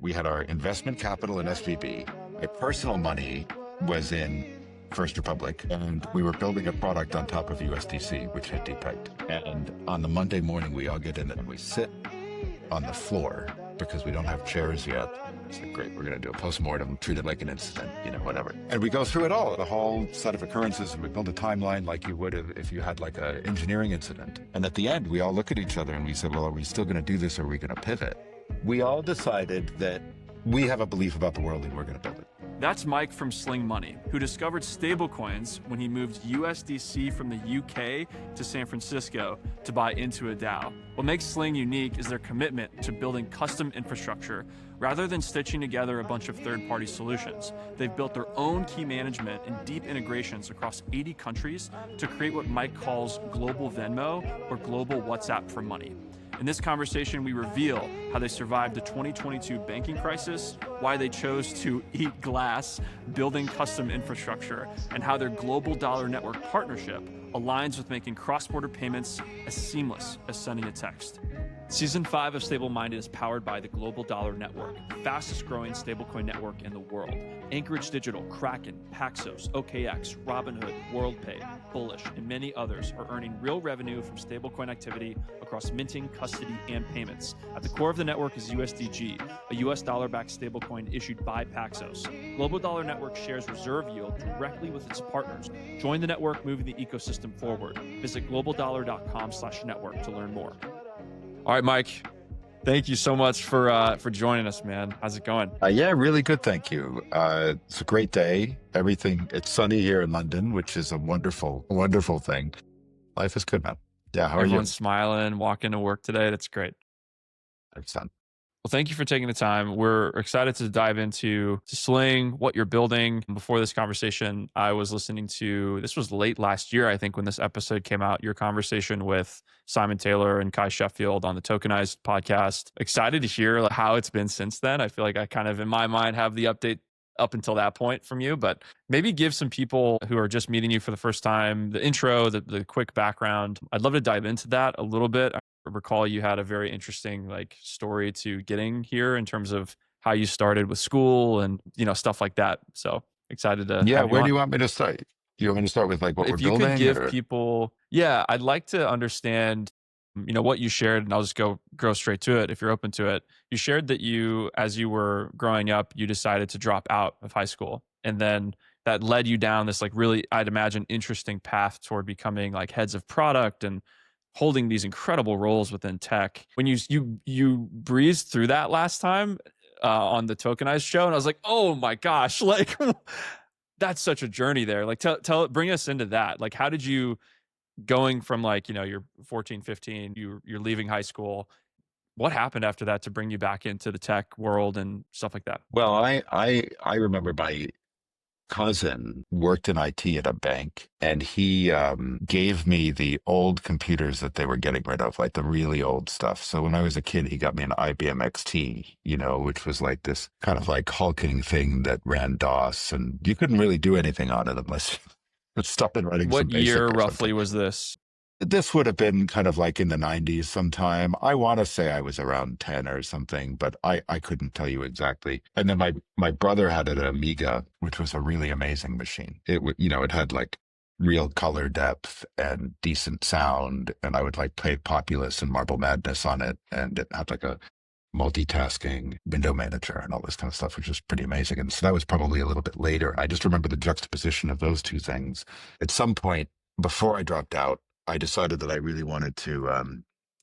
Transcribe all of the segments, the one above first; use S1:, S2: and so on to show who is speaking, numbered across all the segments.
S1: We had our investment capital in SVB. My personal money was in First Republic, and we were building a product on top of USDC, which had depegged. And on the Monday morning, we all get in and we sit on the floor because we don't have chairs yet. It's like, great, we're going to do a postmortem, treat it like an incident, whatever. And we go through it all, the whole set of occurrences, and we build a timeline like you would if you had like an engineering incident. And at the end, we all look at each other and we said, well, are we still going to do this or are we going to pivot? We all decided that we have a belief about the world and we're going to build it.
S2: That's Mike from Sling Money, who discovered stablecoins when he moved USDC from the UK to San Francisco to buy into a DAO. What makes Sling unique is their commitment to building custom infrastructure rather than stitching together a bunch of third-party solutions. They've built their own key management and deep integrations across 80 countries to create what Mike calls global Venmo or global WhatsApp for money. In this conversation, we reveal how they survived the 2022 banking crisis, why they chose to eat glass, building custom infrastructure, and how their global dollar network partnership aligns with making cross-border payments as seamless as sending a text. Season 5 of Stableminded is powered by the Global Dollar Network, the fastest growing stablecoin network in the world. Anchorage Digital, Kraken, Paxos, OKX, Robinhood, WorldPay, Bullish, and many others are earning real revenue from stablecoin activity across minting, custody, and payments. At the core of the network is USDG, a US dollar-backed stablecoin issued by Paxos. Global Dollar Network shares reserve yield directly with its partners. Join the network, moving the ecosystem forward. Visit globaldollar.com/network to learn more. All right, Mike, thank you so much for joining us, man. How's it going?
S1: Yeah, really good. Thank you. It's a great day. It's sunny here in London, which is a wonderful, wonderful thing. Life is good, man. Yeah. How are you?
S2: Everyone's smiling, walking to work today. That's great.
S1: Excellent.
S2: Well, thank you for taking the time. We're excited to dive into Sling, what you're building. Before this conversation, I was listening to, this was late last year, I think, when this episode came out, your conversation with Simon Taylor and Kai Sheffield on the Tokenized podcast. Excited to hear how it's been since then. I feel like I kind of, in my mind, have the update up until that point from you, but maybe give some people who are just meeting you for the first time the intro, the quick background. I'd love to dive into that a little bit. I recall you had a very interesting story to getting here in terms of how you started with school and stuff like that. So excited to
S1: Yeah.
S2: have you
S1: Where
S2: on.
S1: do you want me to start? You want me to start with what we're
S2: If you
S1: building?
S2: could give people, yeah, I'd like to understand, what you shared, and I'll just go straight to it if you're open to it. You shared that as you were growing up, you decided to drop out of high school, and then that led you down this really, I'd imagine, interesting path toward becoming heads of product and holding these incredible roles within tech. When you breezed through that last time on the Tokenized show, and I was like, oh my gosh, that's such a journey there. Bring us into that. How did you, going from you're 14, 15, you're leaving high school, what happened after that to bring you back into the tech world and stuff like that?
S1: Well, I remember my cousin worked in IT at a bank, and he gave me the old computers that they were getting rid of, the really old stuff. So when I was a kid, he got me an IBM XT, which was this kind of hulking thing that ran DOS, and you couldn't really do anything on it unless you started running some
S2: What
S1: basic
S2: year
S1: or
S2: roughly
S1: something.
S2: was this?
S1: This would have been kind of in the 90s sometime. I want to say I was around 10 or something, but I couldn't tell you exactly. And then my brother had an Amiga, which was a really amazing machine. It had real color depth and decent sound. And I would play Populous and Marble Madness on it. And it had a multitasking window manager and all this kind of stuff, which was pretty amazing. And so that was probably a little bit later. I just remember the juxtaposition of those two things. At some point before I dropped out, I decided that I really wanted to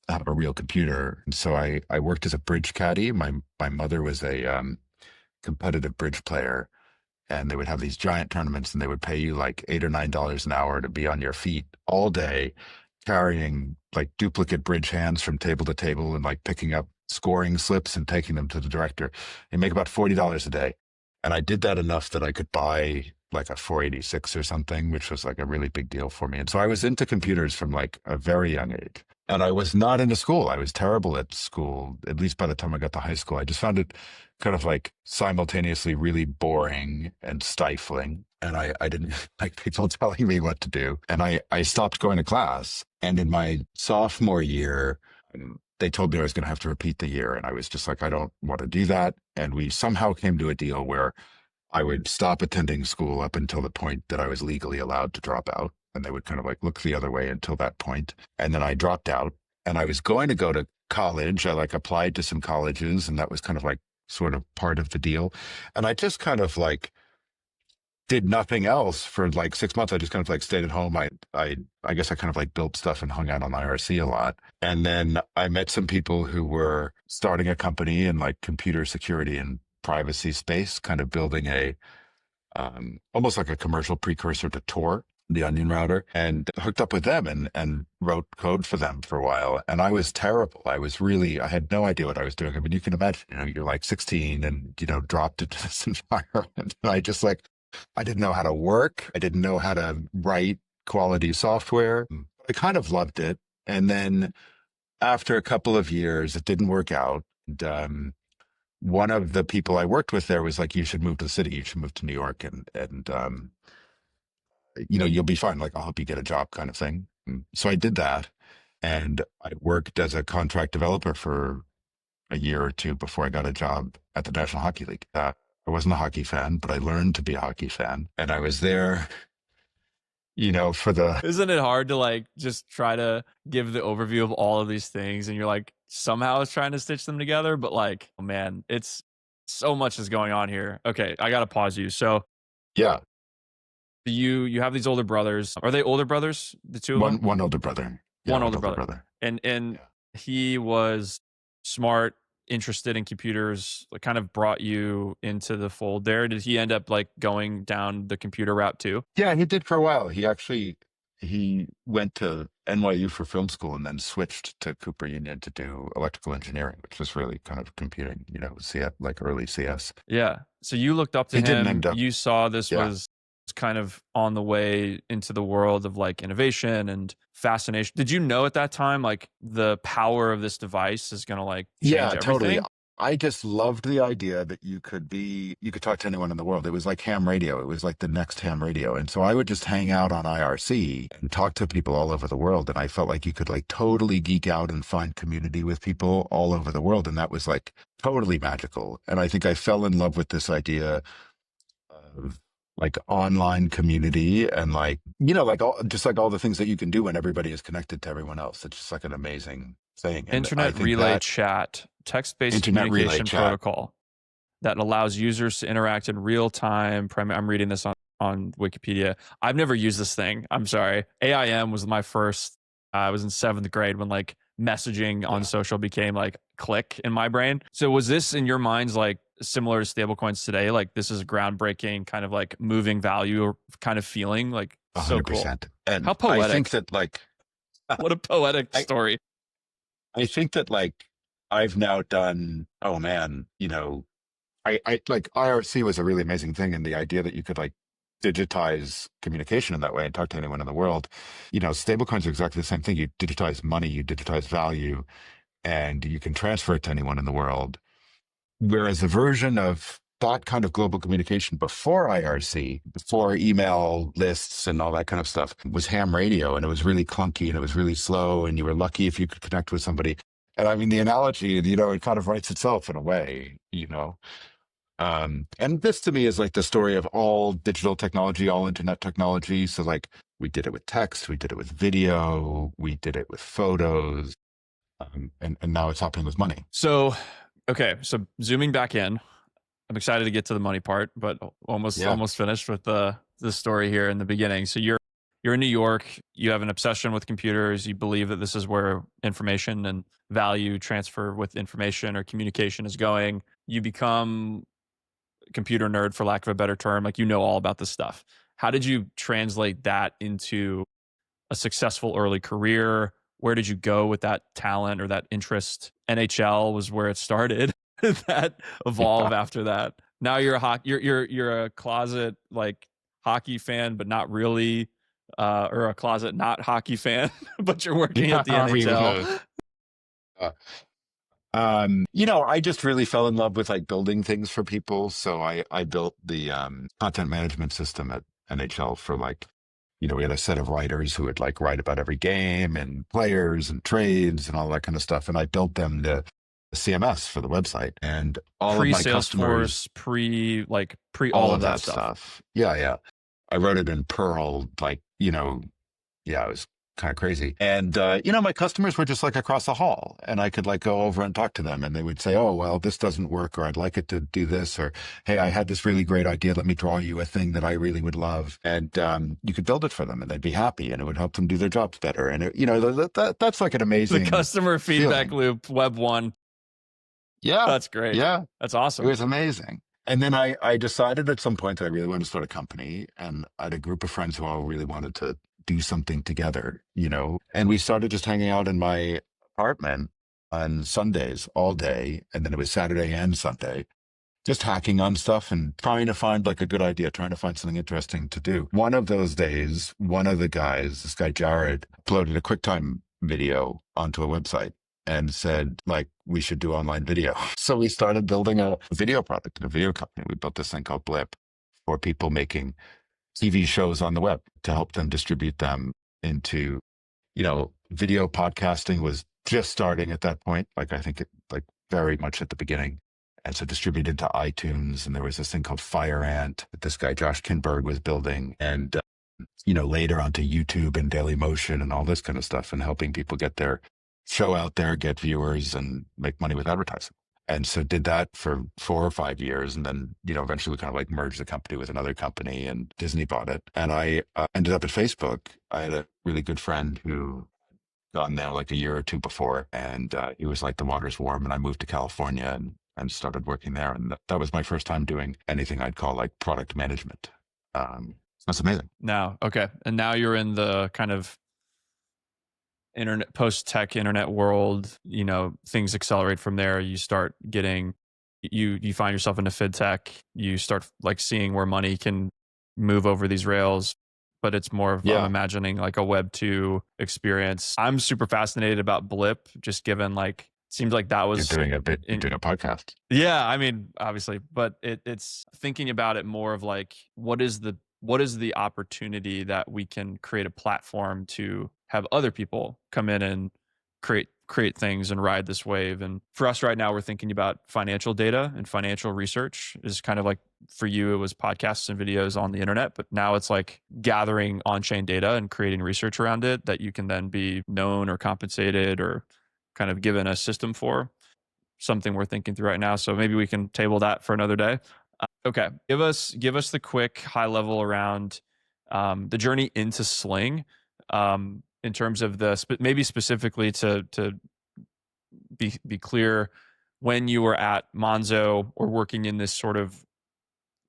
S1: have a real computer. And so I worked as a bridge caddy. My mother was a competitive bridge player, and they would have these giant tournaments, and they would pay you $8 or $9 an hour to be on your feet all day, carrying duplicate bridge hands from table to table and picking up scoring slips and taking them to the director. You make about $40 a day. And I did that enough that I could buy a 486 or something, which was a really big deal for me. And so I was into computers from a very young age. And I was not into school. I was terrible at school, at least by the time I got to high school. I just found it kind of simultaneously really boring and stifling. And I didn't like people telling me what to do. And I stopped going to class. And in my sophomore year, they told me I was going to have to repeat the year. And I was just like, I don't want to do that. And we somehow came to a deal where I would stop attending school up until the point that I was legally allowed to drop out. And they would kind of like look the other way until that point. And then I dropped out and I was going to go to college. I like applied to some colleges and that was kind of like sort of part of the deal. And I just kind of like did nothing else for like 6 months. I just kind of like stayed at home. I guess I kind of like built stuff and hung out on IRC a lot. And then I met some people who were starting a company in like computer security and privacy space, kind of building a almost like a commercial precursor to Tor, the onion router, and hooked up with them and wrote code for them for a while. And I was terrible. I had no idea what I was doing. I mean, you can imagine, you're like 16 and, dropped into this environment. And I didn't know how to work. I didn't know how to write quality software. I kind of loved it. And then after a couple of years, it didn't work out. And, one of the people I worked with there was like, you should move to the city. You should move to New York and you'll be fine. Like, I'll help you get a job kind of thing. So I did that. And I worked as a contract developer for a year or two before I got a job at the National Hockey League. I wasn't a hockey fan, but I learned to be a hockey fan. And I was there, for the...
S2: Isn't it hard to like just try to give the overview of all of these things and you're like somehow it's trying to stitch them together, but like, oh man, it's so much is going on here. Okay, I gotta pause you. So
S1: Yeah,
S2: you have these older brothers. Are they older brothers? The two of them?
S1: one older brother. Yeah,
S2: One older brother. And
S1: Yeah.
S2: he was smart, interested in computers, like kind of brought you into the fold there. Did he end up like going down the computer route too?
S1: Yeah, he did for a while. He went to NYU for film school and then switched to Cooper Union to do electrical engineering, which was really kind of computing, CS, like early CS.
S2: Yeah. So you looked up to
S1: He didn't
S2: him.
S1: end up.
S2: You saw this
S1: Yeah.
S2: was kind of on the way into the world of like innovation and fascination. Did you know at that time like the power of this device is going to like change
S1: Yeah,
S2: everything?
S1: totally. I just loved the idea that you could talk to anyone in the world. It was like ham radio. It was like the next ham radio. And so I would just hang out on IRC and talk to people all over the world. And I felt like you could like totally geek out and find community with people all over the world. And that was like totally magical. And I think I fell in love with this idea of like online community and like, like just like all the things that you can do when everybody is connected to everyone else. It's just like an amazing thing. And I
S2: Internet
S1: think
S2: relay chat, text-based
S1: Internet relay
S2: communication
S1: chat.
S2: protocol that allows users to interact in real time. I'm reading this on Wikipedia. I've never used this thing. I'm sorry. AIM was my first. I was in 7th grade when like messaging on social became like click in my brain. So was this in your minds like similar to stablecoins today? Like this is groundbreaking, kind of like moving value kind of feeling like
S1: 100%.
S2: so cool.
S1: And
S2: How poetic.
S1: I think that like,
S2: what a poetic story.
S1: I think that like I've now done, oh man, I like IRC was a really amazing thing. And the idea that you could like digitize communication in that way and talk to anyone in the world, stablecoins are exactly the same thing. You digitize money, you digitize value, and you can transfer it to anyone in the world. Whereas the version of that kind of global communication before IRC, before email lists and all that kind of stuff, was ham radio, and it was really clunky and it was really slow, and you were lucky if you could connect with somebody. And I mean, the analogy, it kind of writes itself in a way, and this to me is like the story of all digital technology, all internet technology. So like we did it with text, we did it with video, we did it with photos, and now it's happening with money.
S2: So, okay. So zooming back in, I'm excited to get to the money part, but almost finished with the story here in the beginning. So you're in New York, you have an obsession with computers. You believe that this is where information and value transfer with information or communication is going. You become a computer nerd, for lack of a better term. Like, all about this stuff. How did you translate that into a successful early career? Where did you go with that talent or that interest? NHL was where it started. That evolve after that. Now you're a closet like hockey fan, but not really, or a closet not hockey fan, but you're working at the NHL.
S1: I just really fell in love with like building things for people. So I built the content management system at NHL for like we had a set of writers who would like write about every game and players and trades and all that kind of stuff. And I built them the CMS for the website, and all of
S2: Pre
S1: my customers,
S2: Salesforce, pre all
S1: all
S2: of
S1: of
S2: that
S1: that
S2: stuff.
S1: stuff. Yeah, yeah. I wrote it in Perl, like, yeah, it was kind of crazy. And, my customers were just like across the hall, and I could like go over and talk to them, and they would say, oh, well, this doesn't work, or I'd like it to do this, or hey, I had this really great idea. Let me draw you a thing that I really would love. And you could build it for them, and they'd be happy, and it would help them do their jobs better. And, that's like an
S2: The
S1: amazing
S2: customer feedback
S1: feeling.
S2: loop, Web 1.
S1: Yeah.
S2: That's great.
S1: Yeah.
S2: That's
S1: It
S2: awesome.
S1: was amazing. And then I decided at some point that I really wanted to start a company. And I had a group of friends who all really wanted to do something together, and we started just hanging out in my apartment on Sundays all day. And then it was Saturday and Sunday, just hacking on stuff and trying to find like a good idea, trying to find something interesting to do. One of those days, one of the guys, this guy, Jared, uploaded a QuickTime video onto a website and said, like, we should do online video. So we started building a video product in a video company. We built this thing called Blip for people making TV shows on the web to help them distribute them into, video podcasting was just starting at that point. Like, I think it like very much at the beginning. And so distributed to iTunes. And there was this thing called Fire Ant that this guy, Josh Kinberg, was building. And, later onto YouTube and Daily Motion and all this kind of stuff, and helping people get their show out there, get viewers, and make money with advertising. And so did that for 4 or 5 years. And then, eventually we kind of like merged the company with another company, and Disney bought it. And I ended up at Facebook. I had a really good friend who gone there like a year or two before. And he was like, the water's warm. And I moved to California and started working there. And that was my first time doing anything I'd call like product management. That's amazing.
S2: Now, okay. And now you're in the kind of internet, post-tech internet world, things accelerate from there. You start getting, you find yourself into fintech. You start like seeing where money can move over these rails, but it's more of, I'm imagining like a Web 2 experience. I'm super fascinated about Blip, just given like, seems like that was
S1: you're doing a podcast.
S2: Yeah, I mean, obviously, but it's thinking about it more of like, what is the opportunity that we can create a platform to have other people come in and create things and ride this wave. And for us right now, we're thinking about financial data, and financial research is kind of like, for you, it was podcasts and videos on the internet, but now it's like gathering on-chain data and creating research around it that you can then be known or compensated or kind of given a system for. Something we're thinking through right now. So maybe we can table that for another day. Okay. Give us the quick high level around the journey into Sling, in terms of maybe specifically to be clear, when you were at Monzo or working in this sort of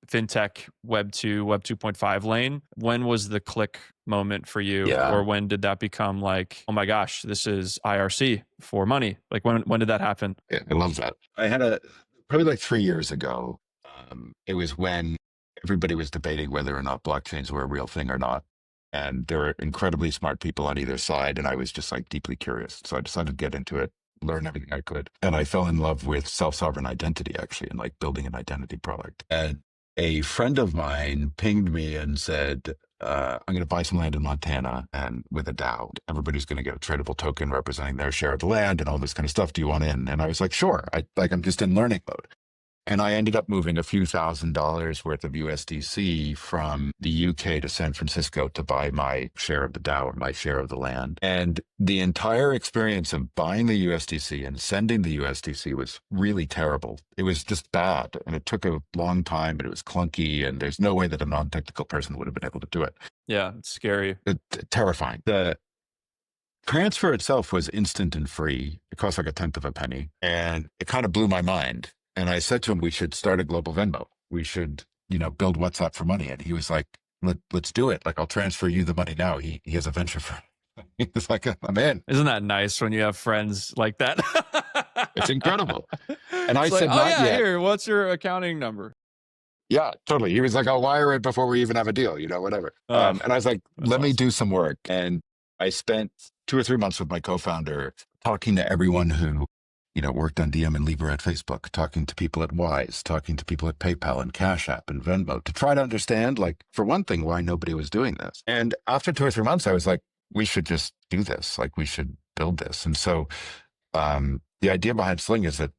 S2: fintech Web 2.5 lane, when was the click moment for you?
S1: Yeah.
S2: Or when did that become like, oh my gosh, this is IRC for money? Like when did that happen?
S1: Yeah, I love that. I had probably like 3 years ago. It was when everybody was debating whether or not blockchains were a real thing or not. And there were incredibly smart people on either side. And I was just like deeply curious. So I decided to get into it, learn everything I could. And I fell in love with self-sovereign identity, actually, and like building an identity product. And a friend of mine pinged me and said, I'm going to buy some land in Montana, and with a DAO, everybody's going to get a tradable token representing their share of the land and all this kind of stuff. Do you want in? And I was like, sure. I'm just in learning mode. And I ended up moving a few $1,000s worth of USDC from the UK to San Francisco to buy my share of the DAO, or my share of the land. And the entire experience of buying the USDC and sending the USDC was really terrible. It was just bad. And it took a long time, and it was clunky. And there's no way that a non-technical person would have been able to do it.
S2: Yeah, it's scary.
S1: Terrifying. The transfer itself was instant and free. It cost like a tenth of a penny. And it kind of blew my mind. And I said to him, we should start a global Venmo. We should, build WhatsApp for money. And he was like, let's do it. Like, I'll transfer you the money now. He has a venture firm. He was like, I'm in.
S2: Isn't that nice when you have friends like that?
S1: It's incredible. And I said,
S2: like,
S1: not yet.
S2: Here, what's your accounting number?
S1: Yeah, totally. He was like, I'll wire it before we even have a deal, whatever. And I was like, let me do some work. And I spent 2 or 3 months with my co-founder talking to everyone who worked on DM and Libra at Facebook, talking to people at Wise, talking to people at PayPal and Cash App and Venmo to try to understand, like, for one thing, why nobody was doing this. And after 2 or 3 months, I was like, we should just do this. Like, we should build this. And so the idea behind Sling is that,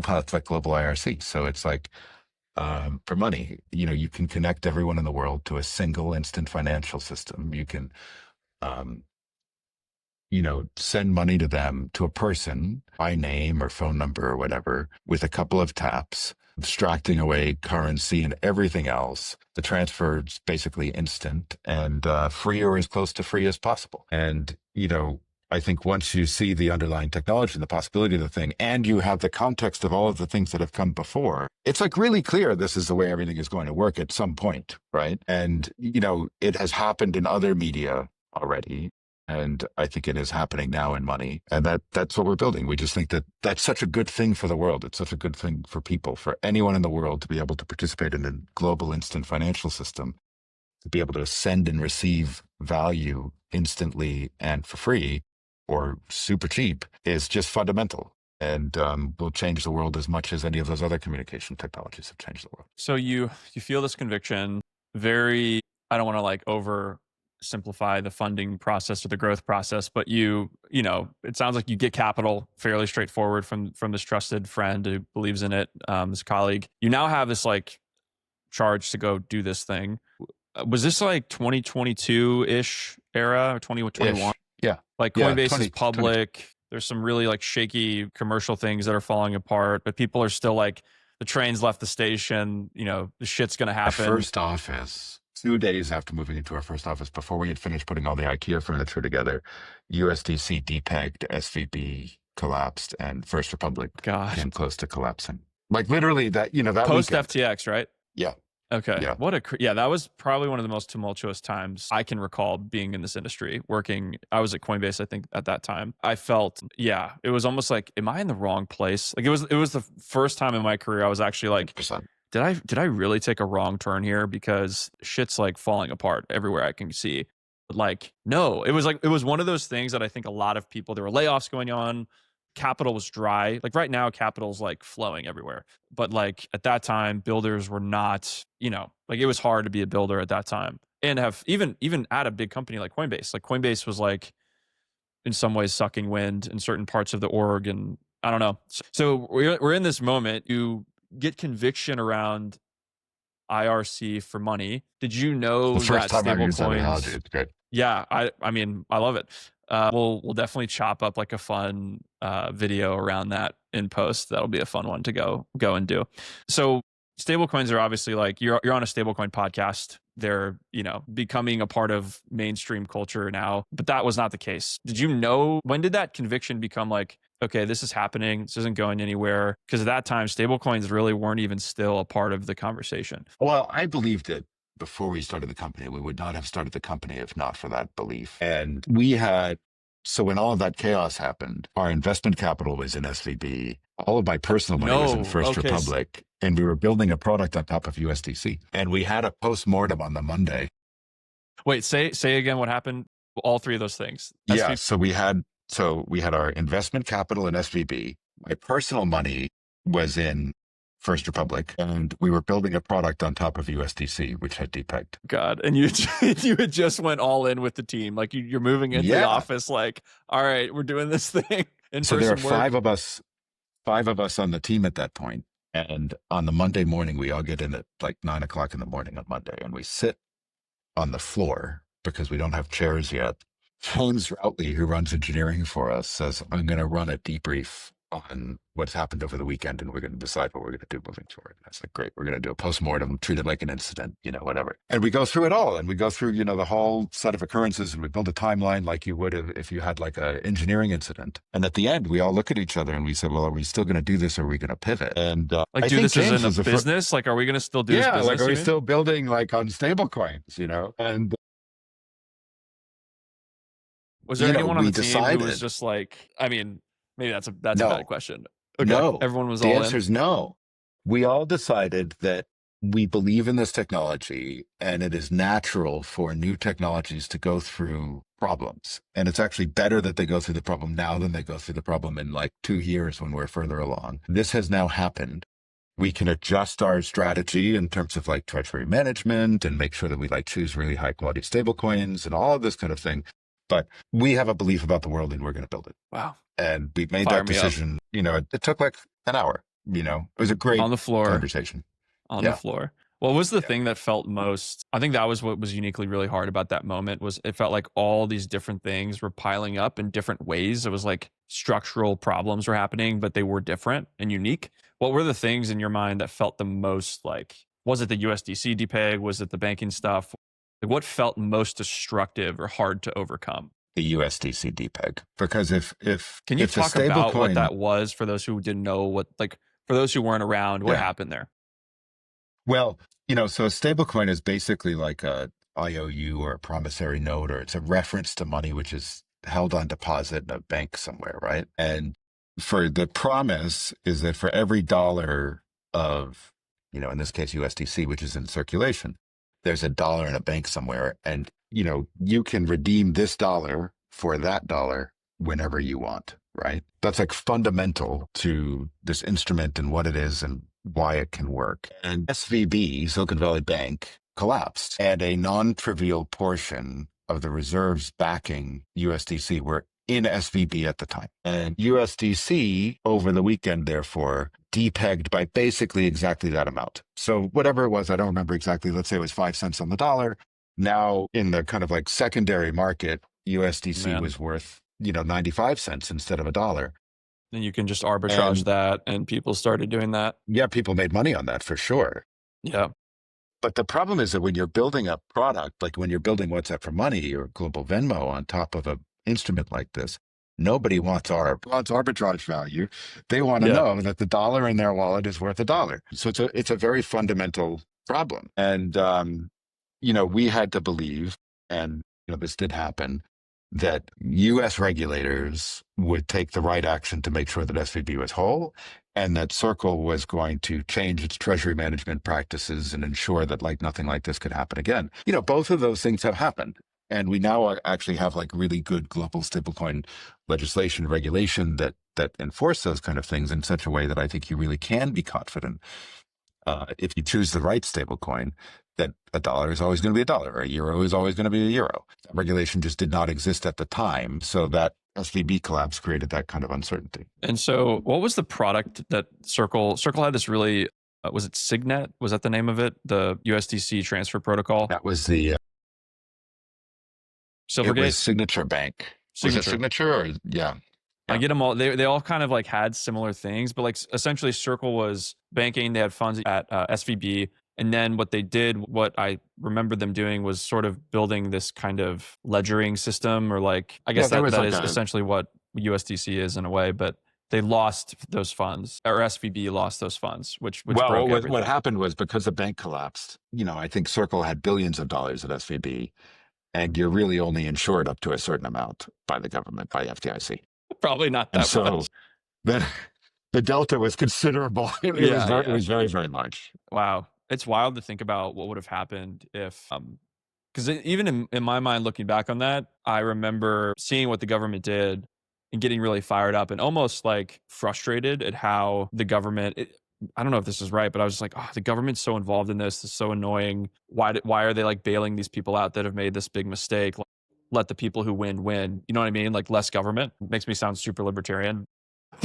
S1: well, it's like global IRC. So it's like, for money, you can connect everyone in the world to a single instant financial system. You can, um, send money to them, to a person by name or phone number or whatever, with a couple of taps, abstracting away currency and everything else. The transfer is basically instant and free, or as close to free as possible. And, I think once you see the underlying technology and the possibility of the thing, and you have the context of all of the things that have come before, it's like really clear this is the way everything is going to work at some point, right? And, it has happened in other media already. And I think it is happening now in money. And that's what we're building. We just think that that's such a good thing for the world. It's such a good thing for people, for anyone in the world to be able to participate in a global instant financial system, to be able to send and receive value instantly and for free or super cheap is just fundamental. And will change the world as much as any of those other communication technologies have changed the world.
S2: So you feel this conviction, very, I don't want to like oversimplify the funding process or the growth process, but it sounds like you get capital fairly straightforward from this trusted friend who believes in it, this colleague. You now have this like charge to go do this thing. Was this like 2022-ish era or 2021?
S1: Yeah.
S2: Like Coinbase is public. There's some really like shaky commercial things that are falling apart, but people are still like, the train's left the station, the shit's going to happen.
S1: Our first office, 2 days after moving into our first office, before we had finished putting all the IKEA furniture together, USDC depegged, SVB collapsed, and First Republic came close to collapsing. Like literally that, that
S2: post
S1: weekend.
S2: FTX, right?
S1: Yeah.
S2: Okay.
S1: Yeah.
S2: That was probably one of the most tumultuous times I can recall being in this industry working. I was at Coinbase, I think, at that time. I felt, it was almost like, am I in the wrong place? Like it was the first time in my career I was actually like,
S1: 100%.
S2: did I really take a wrong turn here? Because shit's like falling apart everywhere I can see. But like, no, it was one of those things that I think a lot of people, there were layoffs going on. Capital was dry. Like right now, capital's like flowing everywhere. But like at that time, builders were not, like it was hard to be a builder at that time and have even at a big company like Coinbase. Like Coinbase was like in some ways sucking wind in certain parts of the org. And I don't know. So we're in this moment. You get conviction around IRC for money. Did you know
S1: the first
S2: that
S1: time I used that
S2: stablecoins?
S1: analogy, it's great.
S2: Yeah, I mean, I love it. We'll definitely chop up like a fun video around that in post. That'll be a fun one to go and do. So stablecoins are obviously like you're on a stablecoin podcast. They're becoming a part of mainstream culture now, but that was not the case. Did you know, when did that conviction become like, okay, this is happening, this isn't going anywhere? Because at that time, stablecoins really weren't even still a part of the conversation.
S1: Well, I believed it before we started the company. We would not have started the company if not for that belief. And so when all of that chaos happened, our investment capital was in SVB. All of my personal money was in First Republic. And we were building a product on top of USDC. And we had a post-mortem on the Monday.
S2: Wait, say again what happened? All three of those things.
S1: Yeah, so we had our investment capital in SVB. My personal money was in First Republic, and we were building a product on top of USDC, which had depegged.
S2: God, and you had just went all in with the team. Like you're moving into the office. Like, all right, we're doing this thing.
S1: So there are five of us on the team at that point. And on the Monday morning, we all get in at like 9 o'clock in the morning on Monday, and we sit on the floor because we don't have chairs yet. James Routley, who runs engineering for us, says, I'm going to run a debrief on what's happened over the weekend, and we're going to decide what we're going to do moving forward. And I was like, great, we're going to do a postmortem, treat it like an incident, whatever. And we go through it all, and we go through, the whole set of occurrences, and we build a timeline like you would if you had like an engineering incident. And at the end, we all look at each other and we say, well, are we still going to do this, or are we going to pivot? And
S2: like, do this as in a business? Like, are we going to still do this business?
S1: Like, are we still building like on stablecoins, And
S2: was there anyone on the team who was just like, I mean, maybe that's a bad question. Okay.
S1: No,
S2: everyone was all in.
S1: The answer is no. We all decided that we believe in this technology, and it is natural for new technologies to go through problems. And it's actually better that they go through the problem now than they go through the problem in like 2 years when we're further along. This has now happened. We can adjust our strategy in terms of like treasury management and make sure that we like choose really high quality stablecoins and all of this kind of thing. But we have a belief about the world and we're going to build it.
S2: Wow.
S1: And we made
S2: Fire
S1: that
S2: me up.
S1: decision. It took like an hour. It was a great
S2: On the floor.
S1: conversation.
S2: On the floor. What was the
S1: Yeah.
S2: thing that felt most, I think that was what was uniquely really hard about that moment, was it felt like all these different things were piling up in different ways. It was like structural problems were happening, but they were different and unique. What were the things in your mind that felt the most like, was it the USDC depeg? Was it the banking stuff? Like what felt most destructive or hard to overcome?
S1: The USDC depeg. Because if
S2: Can you
S1: if the
S2: talk about what
S1: stablecoin,
S2: that was for those who didn't know for those who weren't around, what
S1: Yeah.
S2: happened there?
S1: well, so a stablecoin is basically like a IOU or a promissory note, or it's a reference to money which is held on deposit in a bank somewhere, right? And for the promise is that for every dollar of, in this case, USDC, which is in circulation, there's a dollar in a bank somewhere. And, you can redeem this dollar for that dollar whenever you want, right? That's like fundamental to this instrument and what it is and why it can work. And SVB, Silicon Valley Bank, collapsed, and a non-trivial portion of the reserves backing USDC were in SVB at the time. And USDC over the weekend, therefore, depegged by basically exactly that amount. So whatever it was, I don't remember exactly. Let's say it was 5 cents on the dollar. Now in the kind of like secondary market, USDC was worth, 95 cents instead of $1.
S2: And you can just arbitrage
S1: And-
S2: that, and people started doing that.
S1: Yeah, people made money on that for sure.
S2: Yeah.
S1: But the problem is that when you're building a product, like when you're building WhatsApp for Money or Global Venmo on top of an instrument like this, nobody wants arbitrage value. They want to
S2: Yeah.
S1: know that the dollar in their wallet is worth $1. So it's a very fundamental problem. And, we had to believe, and this did happen, that U.S. regulators would take the right action to make sure that SVB was whole, and that Circle was going to change its treasury management practices and ensure that like nothing like this could happen again. Both of those things have happened. And we now actually have like really good global stablecoin legislation, regulation that enforce those kind of things in such a way that I think you really can be confident, if you choose the right stablecoin, that $1 is always going to be $1, or a euro is always going to be a euro. That regulation just did not exist at the time. So that SVB collapse created that kind of uncertainty.
S2: And so what was the product that Circle had this really, was it Signet? Was that the name of it? The USDC transfer protocol?
S1: That was the, it
S2: Silvergate?
S1: was Signature Bank. Was it Signature or, yeah.
S2: I get them all. They all kind of like had similar things, but like essentially Circle was banking. They had funds at SVB. And then what they did, what I remember them doing, was sort of building this kind of ledgering system, or like, I guess that is essentially what USDC is in a way, but they lost those funds, or SVB lost those funds, which broke everything.
S1: What happened was, because the bank collapsed, I think Circle had billions of dollars at SVB, and you're really only insured up to a certain amount by the government, by FDIC.
S2: Probably not that much.
S1: So the delta was considerable. It was very, very large.
S2: Wow. It's wild to think about what would have happened if, because even in my mind, looking back on that, I remember seeing what the government did and getting really fired up and almost like frustrated at how the government, I don't know if this is right, but I was just like, oh, the government's so involved in this. It's so annoying. Why are they like bailing these people out that have made this big mistake? Let the people who win. You know what I mean? Like less government. It makes me sound super libertarian.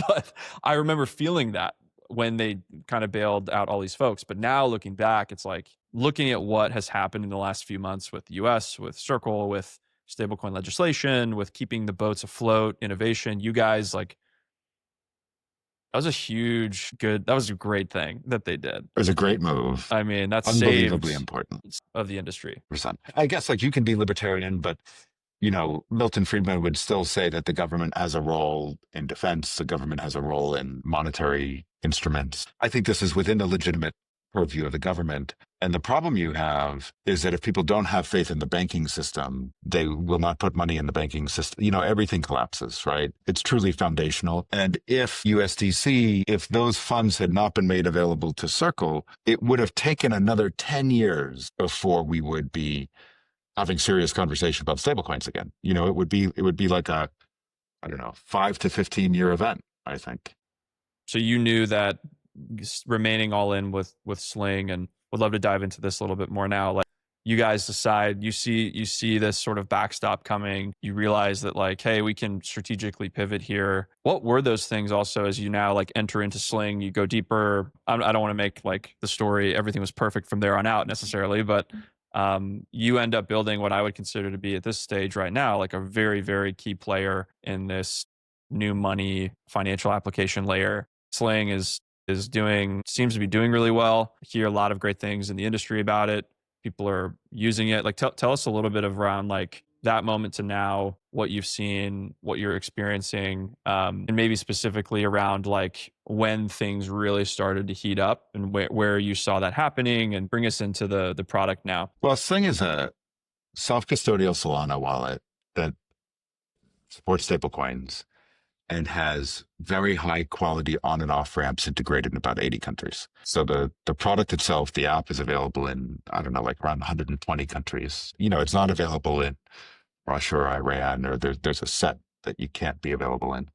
S2: But I remember feeling that when they kind of bailed out all these folks. But now looking back, it's like looking at what has happened in the last few months with the US, with Circle, with stablecoin legislation, with keeping the boats afloat, innovation, you guys, like, that was a great thing that they did.
S1: It was a great move.
S2: I mean, that's
S1: unbelievably important
S2: of the industry.
S1: I guess like you can be libertarian, but Milton Friedman would still say that the government has a role in defense. The government has a role in monetary instruments. I think this is within the legitimate purview of the government. And the problem you have is that if people don't have faith in the banking system, they will not put money in the banking system. Everything collapses, right? It's truly foundational. And if those funds had not been made available to Circle, it would have taken another 10 years before we would be having serious conversation about stablecoins again. It would be like a, I don't know, 5 to 15 year event, I think.
S2: So you knew that remaining all in with Sling, and would love to dive into this a little bit more now. Like, you guys decide, you see this sort of backstop coming. You realize that, like, hey, we can strategically pivot here. What were those things also as you now like enter into Sling? You go deeper. I don't want to make like the story everything was perfect from there on out necessarily, but you end up building what I would consider to be at this stage right now like a very, very key player in this new money financial application layer. Sling is doing, seems to be doing really well. I hear a lot of great things in the industry about it. People are using it. Like, tell us a little bit of around like that moment to now, what you've seen, what you're experiencing, and maybe specifically around like when things really started to heat up and where you saw that happening, and bring us into the product now.
S1: Well, Sling is a self-custodial Solana wallet that supports stablecoins and has very high quality on and off ramps integrated in about 80 countries. So the product itself, the app, is available in, I don't know, like around 120 countries. It's not available in Russia or Iran, or there's a set that you can't be available in.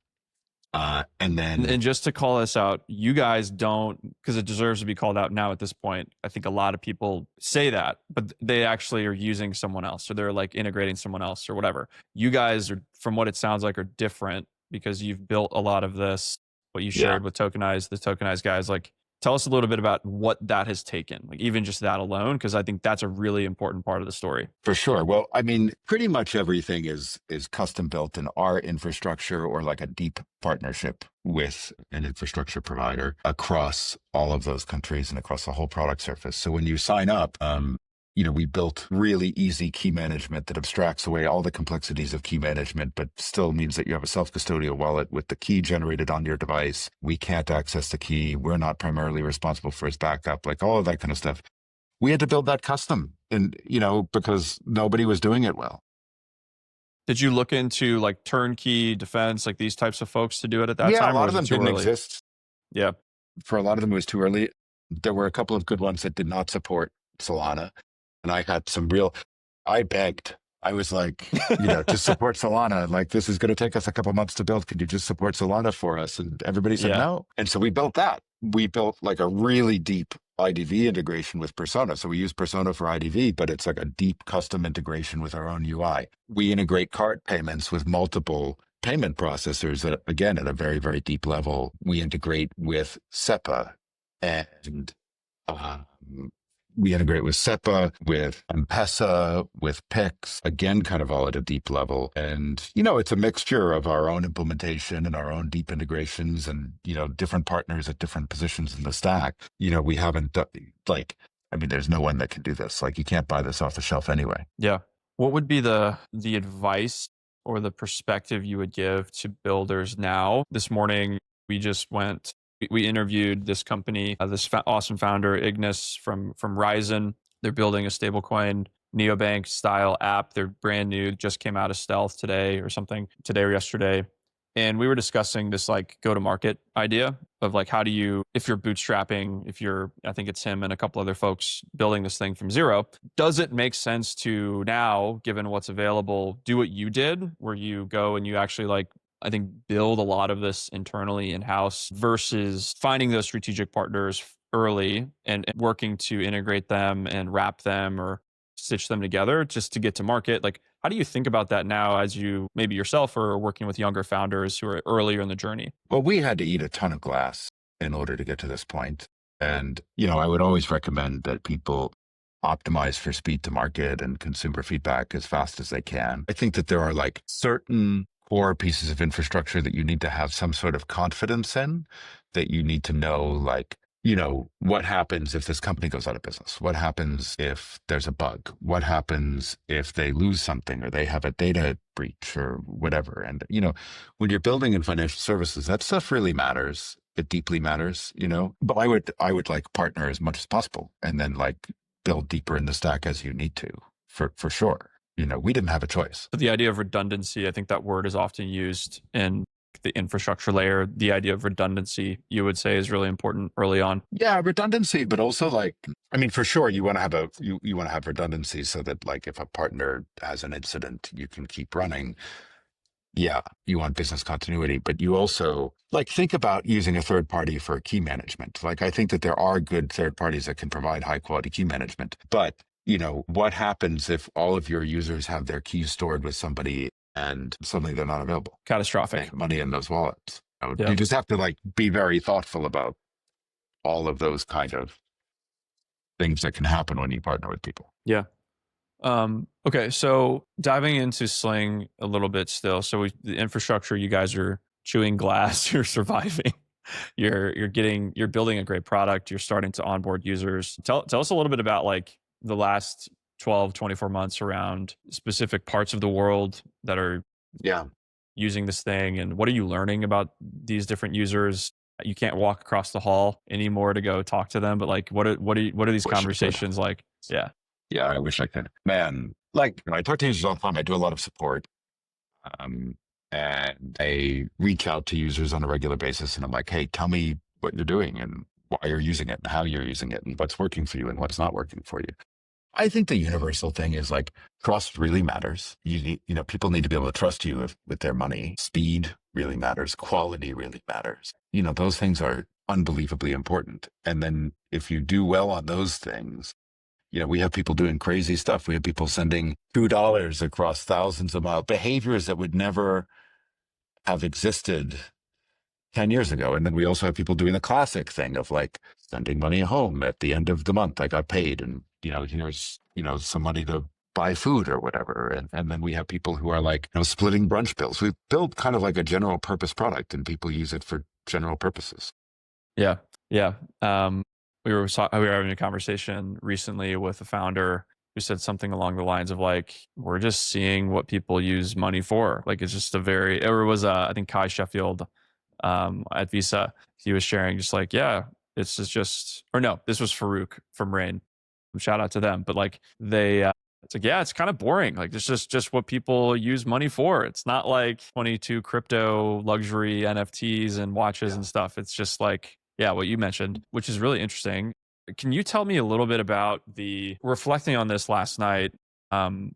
S1: And then,
S2: And just to call this out, you guys don't, because it deserves to be called out now at this point. I think a lot of people say that, but they actually are using someone else, or they're like integrating someone else or whatever. You guys are, from what it sounds like, are different because you've built a lot of this, what you shared with tokenized, the tokenized guys. Like, tell us a little bit about what that has taken, like even just that alone, because I think that's a really important part of the story.
S1: For sure. Well, I mean, pretty much everything is custom built in our infrastructure, or like a deep partnership with an infrastructure provider across all of those countries and across the whole product surface. So when you sign up, we built really easy key management that abstracts away all the complexities of key management, but still means that you have a self-custodial wallet with the key generated on your device. We can't access the key. We're not primarily responsible for its backup, like all of that kind of stuff. We had to build that custom, and, because nobody was doing it well.
S2: Did you look into like turnkey defense, like these types of folks to do it at that
S1: Yeah,
S2: time?
S1: a lot
S2: Or
S1: of
S2: was
S1: them
S2: it too
S1: didn't
S2: early?
S1: exist.
S2: Yeah.
S1: For a lot of them, it was too early. There were a couple of good ones that did not support Solana. And I had I begged. I was like, to support Solana, like, this is going to take us a couple months to build. Could you just support Solana for us? And everybody said
S2: Yeah.
S1: no. And so we built that. We built like a really deep IDV integration with Persona. So we use Persona for IDV, but it's like a deep custom integration with our own UI. We integrate card payments with multiple payment processors that, again, at a very, very deep level. We integrate with SEPA, and we integrate with SEPA, with M-Pesa, with Pix, again, kind of all at a deep level. And, it's a mixture of our own implementation and our own deep integrations and, different partners at different positions in the stack. We haven't done, there's no one that can do this. Like, you can't buy this off the shelf anyway.
S2: Yeah. What would be the advice or the perspective you would give to builders now? This morning, we interviewed this company, this awesome founder, Ignis from Ryzen. They're building a stablecoin neobank style app. They're brand new, just came out of stealth today or something, today or yesterday. And we were discussing this like go to market idea of like, how do you, if you're bootstrapping, I think it's him and a couple other folks building this thing from zero, does it make sense to now, given what's available, do what you did, where you go and you actually like, I think, build a lot of this internally in-house versus finding those strategic partners early and working to integrate them and wrap them or stitch them together just to get to market? Like, how do you think about that now as you maybe yourself are working with younger founders who are earlier in the journey?
S1: Well, we had to eat a ton of glass in order to get to this point. And, I would always recommend that people optimize for speed to market and consumer feedback as fast as they can. I think that there are like certain core pieces of infrastructure that you need to have some sort of confidence in, that you need to know, like, what happens if this company goes out of business? What happens if there's a bug? What happens if they lose something or they have a data breach or whatever? And, when you're building in financial services, that stuff really matters. It deeply matters, but I would like partner as much as possible, and then like build deeper in the stack as you need to, for sure. We didn't have a choice.
S2: But the idea of redundancy, I think that word is often used in the infrastructure layer, the idea of redundancy, you would say is really important early on.
S1: Yeah, redundancy, but also like, I mean, for sure, you want to have you want to have redundancy so that like if a partner has an incident, you can keep running. Yeah, you want business continuity, but you also like think about using a third party for key management. Like I think that there are good third parties that can provide high quality key management, but what happens if all of your users have their keys stored with somebody and suddenly they're not available?
S2: Catastrophic.
S1: Money in those wallets.
S2: Yeah.
S1: You just have to like be very thoughtful about all of those kind of things that can happen when you partner with people.
S2: Yeah. Okay, so diving into Sling a little bit still. So the infrastructure, you guys are chewing glass, you're surviving. You're building a great product, you're starting to onboard users. Tell us a little bit about like the last 12, 24 months around specific parts of the world that are using this thing, and what are you learning about these different users? You can't walk across the hall anymore to go talk to them, but like what are these conversations like? Yeah.
S1: Yeah, I wish I could. Man, like I talk to users all the time. I do a lot of support. And I reach out to users on a regular basis and I'm like, hey, tell me what you're doing and why you're using it and how you're using it and what's working for you and what's not working for you. I think the universal thing is like trust really matters. People need to be able to trust you with their money. Speed really matters. Quality really matters. Those things are unbelievably important. And then if you do well on those things, we have people doing crazy stuff. We have people sending $2 across thousands of miles, behaviors that would never have existed 10 years ago. And then we also have people doing the classic thing of like sending money home at the end of the month. I got paid and, here's, some money to buy food or whatever. And then we have people who are like, splitting brunch bills. We've built kind of like a general purpose product and people use it for general purposes.
S2: Yeah. Yeah. We were having a conversation recently with a founder who said something along the lines of like, we're just seeing what people use money for. Like, it's just I think Kai Sheffield at Visa, he was sharing just like, yeah, this was Farouk from Rain. Shout out to them. But like it's like, yeah, it's kind of boring. Like this is just what people use money for. It's not like 22 crypto luxury NFTs and watches and stuff. It's just like, yeah, what you mentioned, which is really interesting. Can you tell me a little bit about reflecting on this last night? And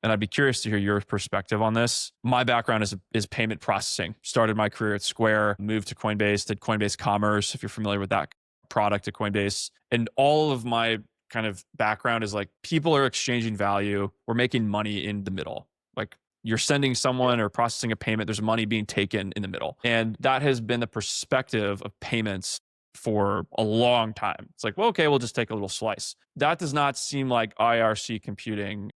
S2: I'd be curious to hear your perspective on this. My background is payment processing. Started my career at Square, moved to Coinbase, did Coinbase Commerce, if you're familiar with that product at Coinbase. And all of my kind of background is like people are exchanging value. We're making money in the middle. Like you're sending someone or processing a payment, there's money being taken in the middle. And that has been the perspective of payments for a long time. It's like, well, okay, we'll just take a little slice. That does not seem like IRC computing.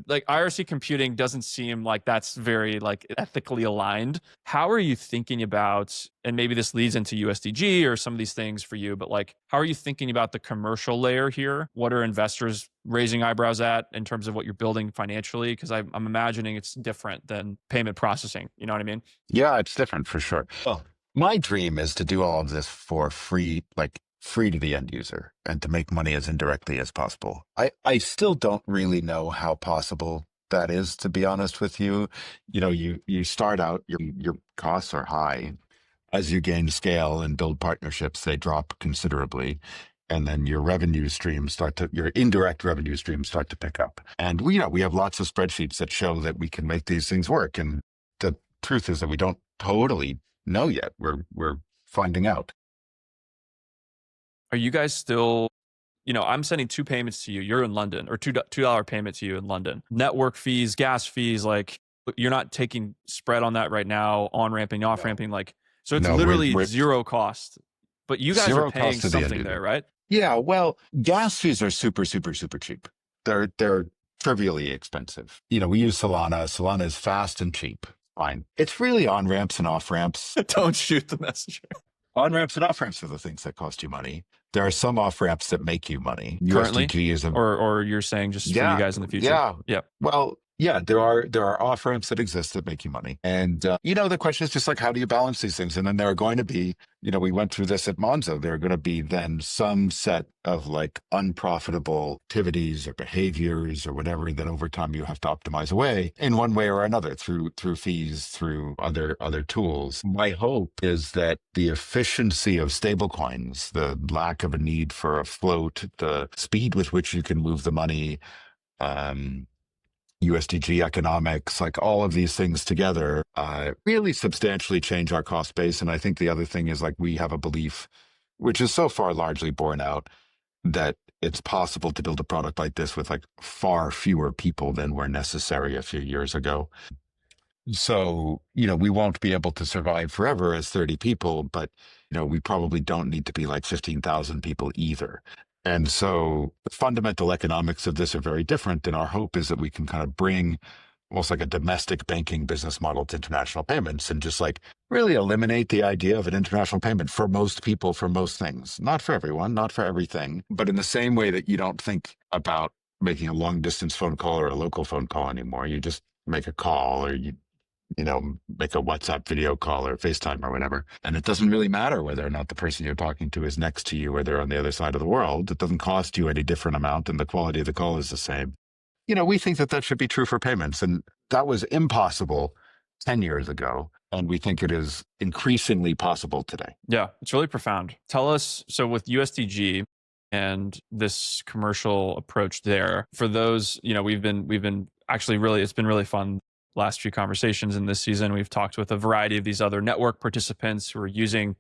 S2: Like IRC computing doesn't seem like that's very like ethically aligned. How are you thinking about, and maybe this leads into USDG or some of these things for you, but like, how are you thinking about the commercial layer here? What are investors raising eyebrows at in terms of what you're building financially? Because I'm imagining it's different than payment processing. You know what I mean?
S1: Yeah, it's different for sure. Well, my dream is to do all of this for free, like free to the end user and to make money as indirectly as possible. I still don't really know how possible that is, to be honest with you. You start out, your costs are high. As you gain scale and build partnerships, they drop considerably. And then your your indirect revenue streams start to pick up. And we have lots of spreadsheets that show that we can make these things work. And the truth is that we don't totally know yet. We're finding out.
S2: Are you guys still, I'm sending 2 payments to you. You're in London, or $2 payment to you in London. Network fees, gas fees, like you're not taking spread on that right now, on-ramping, off-ramping. Like, so it's literally zero cost, but you guys are paying something there, right?
S1: Yeah. Well, gas fees are super, super, super cheap. They're trivially expensive. We use Solana. Solana is fast and cheap. Fine. It's really on-ramps and off-ramps.
S2: Don't shoot the messenger.
S1: On-ramps and off-ramps are the things that cost you money. There are some off-ramps that make you money.
S2: Currently?
S1: USDG is
S2: or you're saying just for you guys in the future?
S1: Yeah. Well, Yeah, there are off ramps that exist that make you money, and the question is just like, how do you balance these things? And then there are going to be, we went through this at Monzo. There are going to be then some set of like unprofitable activities or behaviors or whatever that over time you have to optimize away in one way or another through fees, through other tools. My hope is that the efficiency of stablecoins, the lack of a need for a float, the speed with which you can move the money. Um, USDG economics, like all of these things together, really substantially change our cost base. And I think the other thing is like we have a belief, which is so far largely borne out, that it's possible to build a product like this with like far fewer people than were necessary a few years ago. So, we won't be able to survive forever as 30 people, but, we probably don't need to be like 15,000 people either. And so the fundamental economics of this are very different. And our hope is that we can kind of bring almost like a domestic banking business model to international payments and just like really eliminate the idea of an international payment for most people, for most things, not for everyone, not for everything, but in the same way that you don't think about making a long distance phone call or a local phone call anymore. You just make a call or make a WhatsApp video call or FaceTime or whatever. And it doesn't really matter whether or not the person you're talking to is next to you or they're on the other side of the world. It doesn't cost you any different amount and the quality of the call is the same. We think that should be true for payments. And that was impossible 10 years ago. And we think it is increasingly possible today.
S2: Yeah, it's really profound. Tell us, so with USDG and this commercial approach there, for those, we've been actually really, it's been really fun last few conversations in this season. We've talked with a variety of these other network participants who are using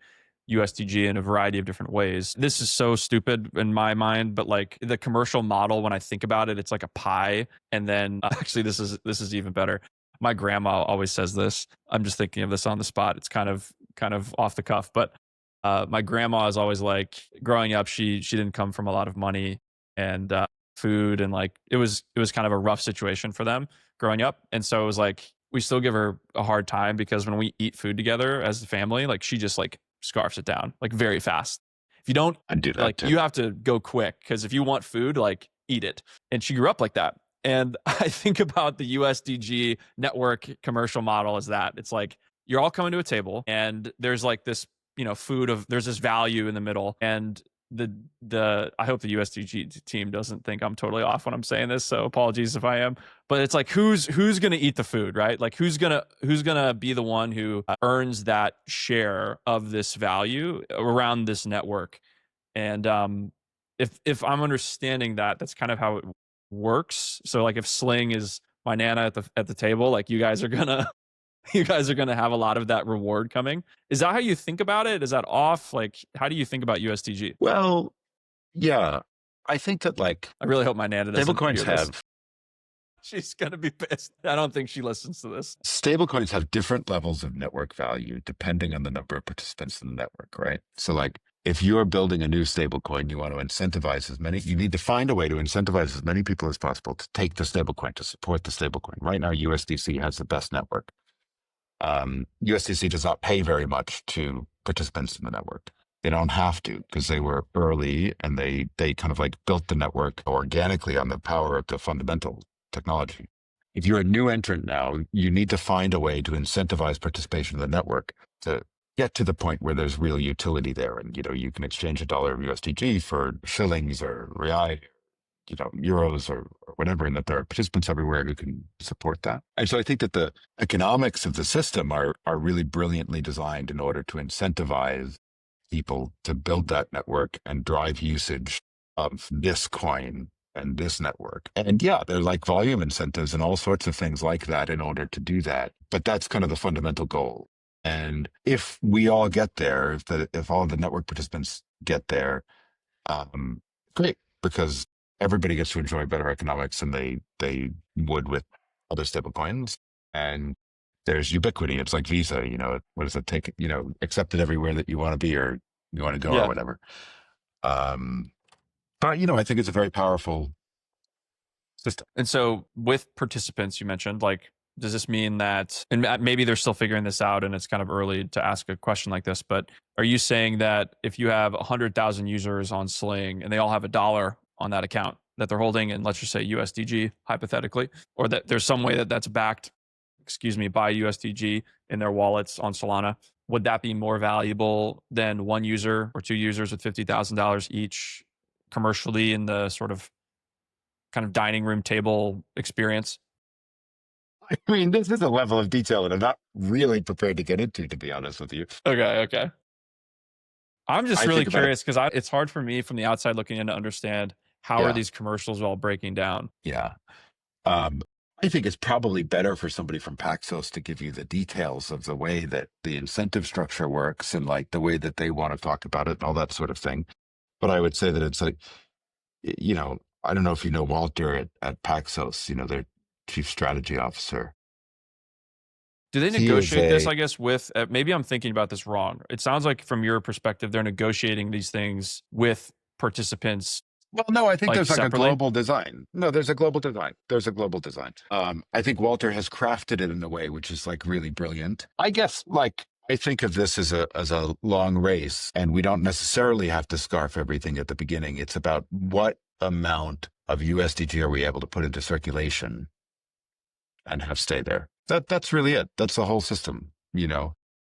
S2: USDG in a variety of different ways. This is so stupid in my mind, but like the commercial model, when I think about it, it's like a pie. And then actually this is even better. My grandma always says this. I'm just thinking of this on the spot. It's kind of off the cuff, but my grandma is always like, growing up, she didn't come from a lot of money and food, and like it was kind of a rough situation for them growing up. And so it was like, we still give her a hard time because when we eat food together as a family, like she just like scarfs it down like very fast. If you don't,
S1: I do that
S2: like
S1: too.
S2: You have to go quick because if you want food, like eat it. And she grew up like that. And I think about the USDG network commercial model as that. It's like you're all coming to a table and there's like this, there's this value in the middle. And I hope the USDG team doesn't think I'm totally off when I'm saying this, so apologies if I am. But it's like who's gonna eat the food, right? Like who's gonna be the one who earns that share of this value around this network? And if I'm understanding that, that's kind of how it works. So like if Sling is my nana at the table, like you guys are gonna have a lot of that reward coming. Is that how you think about it? Is that off? Like, how do you think about USDG?
S1: Well, yeah, I think that like
S2: I really hope my nana doesn't
S1: stablecoins
S2: hear this.
S1: have.
S2: She's gonna be pissed. I don't think she listens to this.
S1: Stablecoins have different levels of network value depending on the number of participants in the network, right? So like if you're building a new stablecoin, you want to incentivize you need to find a way to incentivize as many people as possible to take the stablecoin, to support the stablecoin. Right now, USDC has the best network. USDC does not pay very much to participants in the network. They don't have to because they were early and they kind of like built the network organically on the power of the fundamental technology. If you're a new entrant now, you need to find a way to incentivize participation in the network to get to the point where there's real utility there. And, you can exchange $1 of USDG for shillings or real, euros or whatever, and that there are participants everywhere who can support that. And so I think that the economics of the system are really brilliantly designed in order to incentivize people to build that network and drive usage of this coin and this network. And yeah, they're like volume incentives and all sorts of things like that in order to do that. But that's kind of the fundamental goal. And if we all get there, if all the network participants get there, great, because everybody gets to enjoy better economics than they would with other stable coins. And there's ubiquity. It's like Visa, what does it take? Accept it everywhere that you want to be or you want to go or whatever. But, I think it's a very powerful system.
S2: And so with participants, you mentioned, like, does this mean that, and maybe they're still figuring this out and it's kind of early to ask a question like this, but are you saying that if you have 100,000 users on Sling and they all have $1 on that account, that they're holding in, let's just say USDG, hypothetically, or that there's some way that that's backed, by USDG in their wallets on Solana, would that be more valuable than one user or two users with $50,000 each commercially in the sort of kind of dining room table experience?
S1: I mean, this is a level of detail that I'm not really prepared to get into, to be honest with you.
S2: Okay. I'm just
S1: I
S2: really
S1: think about it.
S2: curious because it's hard for me from the outside looking in to understand how are
S1: Yeah.
S2: these commercials all breaking down.
S1: Yeah. Um, I think it's probably better for somebody from Paxos to give you the details of the way that the incentive structure works and like the way that they want to talk about it and all that sort of thing. But I would say that it's like, I don't know if you know Walter at Paxos, their chief strategy officer.
S2: Do they
S1: He is
S2: negotiate this,
S1: a,
S2: I guess, with, maybe I'm thinking about this wrong. It sounds like from your perspective, they're negotiating these things with participants
S1: well, no, I think
S2: like
S1: there's like a
S2: separately.
S1: global design. No, there's a global design. There's a global design. I think Walter has crafted it in a way which is like really brilliant. I guess like I think of this as a long race, and we don't necessarily have to scarf everything at the beginning. It's about what amount of USDG are we able to put into circulation and have stay there. That's really it. That's the whole system.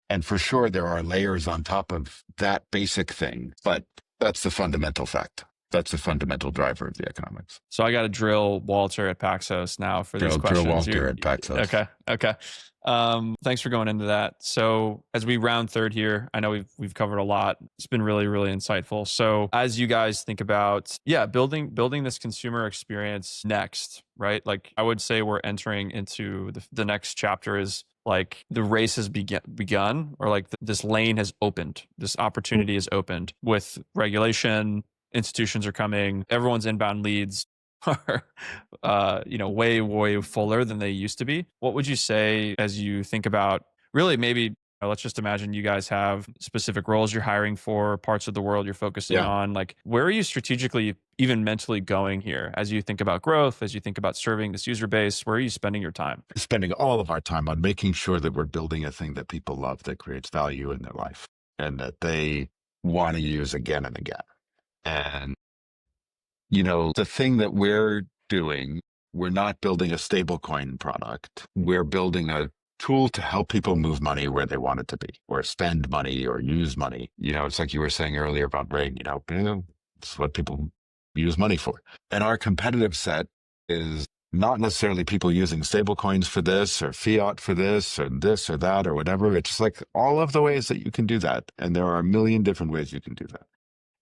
S1: And for sure, there are layers on top of that basic thing, but that's the fundamental fact. That's the fundamental driver of the economics.
S2: So I got to drill Walter at Paxos now for these
S1: Drill
S2: questions.
S1: Walter at Paxos.
S2: Okay. Thanks for going into that. So as we round third here, I know we've covered a lot. It's been really, really insightful. So as you guys think about, building this consumer experience next, right? Like I would say we're entering into the next chapter is like the race has begun, or like this lane has opened, this opportunity is opened with regulation. Institutions are coming. Everyone's inbound leads are, way fuller than they used to be. What would you say as you think about really maybe let's just imagine you guys have specific roles you're hiring for, parts of the world you're focusing
S1: Yeah.
S2: on. Like, where are you strategically, even mentally going here as you think about growth, as you think about serving this user base? Where are you spending your time?
S1: Spending all of our time on making sure that we're building a thing that people love, that creates value in their life, and that they want to use again and again. And, the thing that we're doing, we're not building a stablecoin product. We're building a tool to help people move money where they want it to be, or spend money or use money. It's like you were saying earlier about Ring, it's what people use money for. And our competitive set is not necessarily people using stablecoins for this or fiat for this or that or whatever. It's like all of the ways that you can do that. And there are a million different ways you can do that.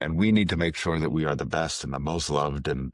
S1: And we need to make sure that we are the best and the most loved and,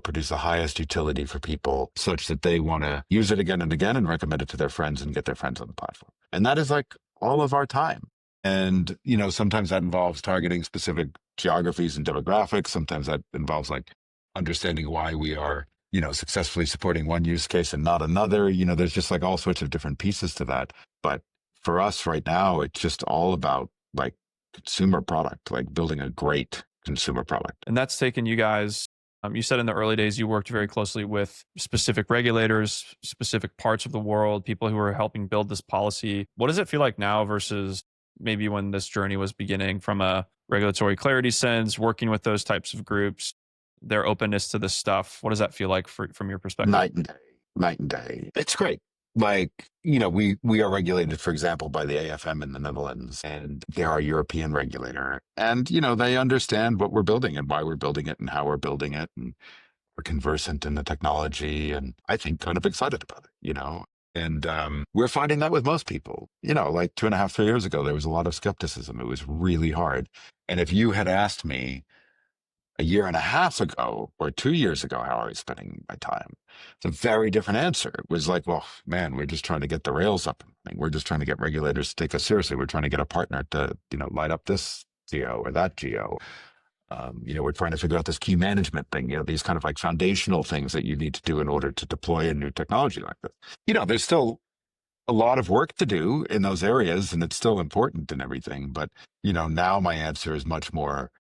S1: produce the highest utility for people such that they want to use it again and again and recommend it to their friends and get their friends on the platform. And that is like all of our time. And, sometimes that involves targeting specific geographies and demographics. Sometimes that involves like understanding why we are, successfully supporting one use case and not another. There's just like all sorts of different pieces to that. But for us right now, it's just all about like consumer product, like building a great consumer product.
S2: And that's taken you guys, you said in the early days, you worked very closely with specific regulators, specific parts of the world, people who are helping build this policy. What does it feel like now versus maybe when this journey was beginning from a regulatory clarity sense, working with those types of groups, their openness to this stuff? What does that feel like from your perspective?
S1: Night and day. It's great. Like, we are regulated, for example, by the AFM in the Netherlands, and they're our European regulator. And, they understand what we're building and why we're building it and how we're building it. And we're conversant in the technology and I think kind of excited about it. And we're finding that with most people, like 2.5, 3 years ago, there was a lot of skepticism. It was really hard. And if you had asked me a year and a half ago or 2 years ago, how are I spending my time? It's a very different answer. It was like, well, man, we're just trying to get the rails up. We're just trying to get regulators to take us seriously. We're trying to get a partner to, light up this geo or that geo. We're trying to figure out this key management thing, these kind of like foundational things that you need to do in order to deploy a new technology like this. There's still a lot of work to do in those areas and it's still important and everything. But, now my answer is much more,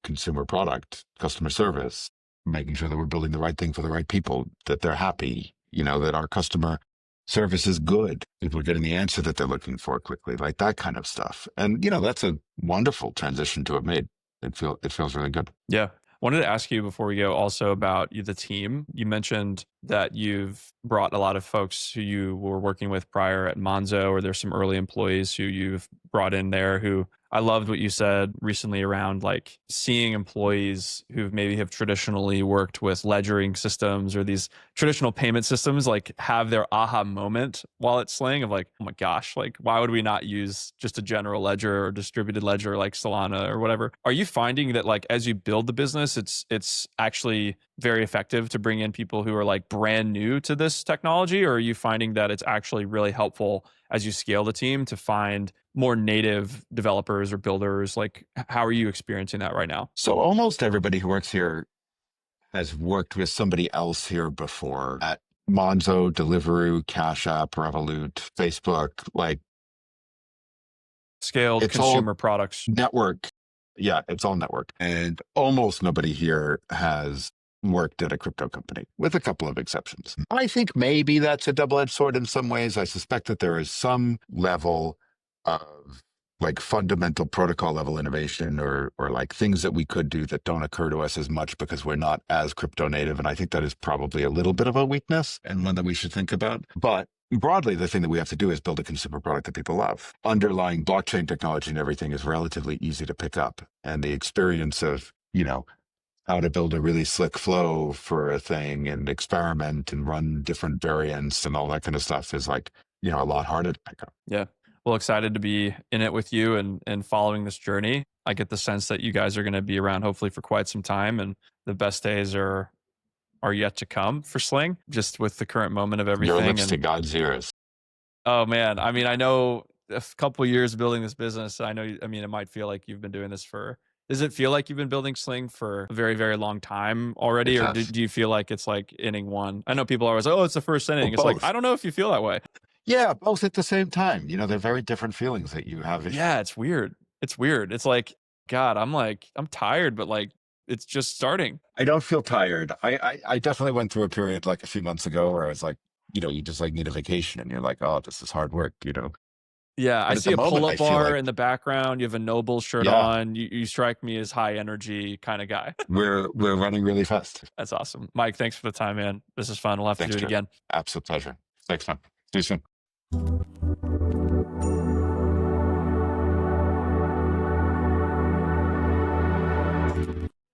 S1: consumer product, customer service, making sure that we're building the right thing for the right people, that they're happy, that our customer service is good, people are getting the answer that they're looking for quickly, like that kind of stuff. And, that's a wonderful transition to have made. It feels really good.
S2: Yeah. Wanted to ask you before we go also about the team. You mentioned that you've brought a lot of folks who you were working with prior at Monzo, or there's some early employees who you've brought in there who I loved what you said recently around like seeing employees who maybe have traditionally worked with ledgering systems or these traditional payment systems like have their aha moment while it's Sling of like, oh my gosh, like why would we not use just a general ledger or distributed ledger like Solana or whatever? Are you finding that like as you build the business, it's actually very effective to bring in people who are like brand new to this technology, or are you finding that it's actually really helpful as you scale the team to find more native developers or builders? Like, how are you experiencing that right now?
S1: So almost everybody who works here has worked with somebody else here before at Monzo, Deliveroo, Cash App, Revolut, Facebook. Like
S2: Scaled
S1: it's all
S2: consumer products.
S1: network. Yeah, it's all network. And almost nobody here has worked at a crypto company, with a couple of exceptions. I think maybe that's a double-edged sword in some ways. I suspect that there is some level of like fundamental protocol level innovation or like things that we could do that don't occur to us as much because we're not as crypto native. And I think that is probably a little bit of a weakness and one that we should think about. But broadly, the thing that we have to do is build a consumer product that people love. Underlying blockchain technology and everything is relatively easy to pick up. And the experience of, how to build a really slick flow for a thing and experiment and run different variants and all that kind of stuff is like, a lot harder to pick up.
S2: Yeah. Well, excited to be in it with you and following this journey. I get the sense that you guys are going to be around hopefully for quite some time, and the best days are yet to come for Sling, just with the current moment of everything.
S1: Your lips to God's ears.
S2: Oh man, I mean, I know a couple of years building this business. I know, it might feel like you've been doing this for. Does it feel like you've been building Sling for a very, very long time already, or do you feel like it's like inning one? I know people are always like, "Oh, it's the first inning." It's like I don't know if you feel that way.
S1: Yeah, both at the same time. They're very different feelings that you have.
S2: Yeah, it's weird. It's weird. It's like, God, I'm tired, but like it's just starting.
S1: I don't feel tired. I definitely went through a period like a few months ago where I was like, you just like need a vacation and you're like, oh, this is hard work,
S2: Yeah,
S1: But
S2: I
S1: at
S2: see
S1: the
S2: a
S1: moment,
S2: pull-up
S1: I feel
S2: bar
S1: like-
S2: in the background. You have a Noble shirt on. You strike me as high energy kind of guy.
S1: We're running really fast.
S2: That's awesome. Mike, thanks for the time, man. This is fun. We'll have to do it
S1: Jared.
S2: again.
S1: Absolute pleasure. Thanks, man. See you soon.